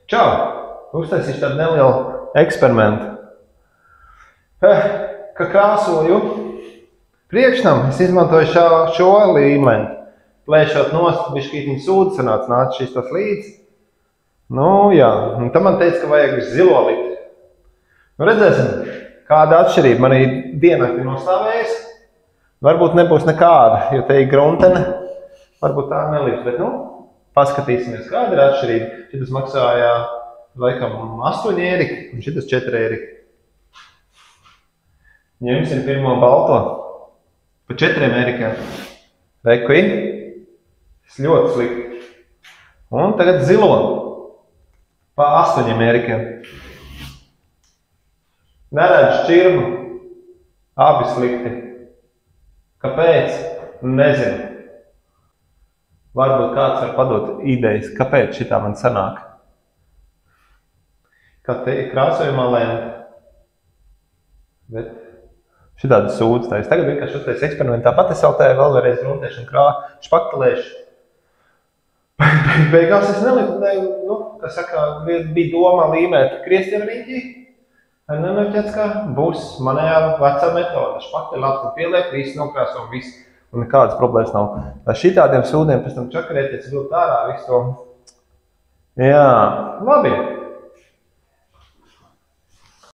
Čau! Uztaisīšu tādu nelielu eksperimentu. Kā krāsoju priekšnam, es izmantoju šo līmeni. Plēšot nost, bišķītiņu sūdu sanāca, nāca šīs tos līdzi. Nu, jā. Un tam man teica, ka vajag zilo likt. Nu, redzēsim, kāda atšķirība. Man ir diennakti nostāvējas. Varbūt nebūs nekāda, jo te ir gruntene. Varbūt tā neliks, bet, nu, paskatīsimies, kāda ir atšķirība. Šitas maksāja, laikam, 8 eiriki, un šitas 4 eiriki. Ņemsim pirmo balto. Pa 4 eirikiem. Reku ir. Tas ļoti slikti. Un tagad zilo. Pa 8 eirikiem. Neredz šķirmu. Abi slikti. Kāpēc? Nezinu. Varbūt kāds var padot idejas, kāpēc šitā man sanāk. Kā te ir krāsojumā lēma. Bet šitādi sūdz. Es tagad vienkārši uztais eksperimentā patisaltēju, vēl vēlreiz gruntēšu un špaktelēšu. Beigās es neliku, nu, kā saka, bija domā līmēt kriestiem riņķī. Nenoķēts, kā būs manējā vecā metoda. Špaktelēt un pieliek, visu nokrāso un visu. Un nekādas problēmas nav. Šitādiem sūdiem pēc tam čakarēties, vilkt ārā visu to. Jā, labi.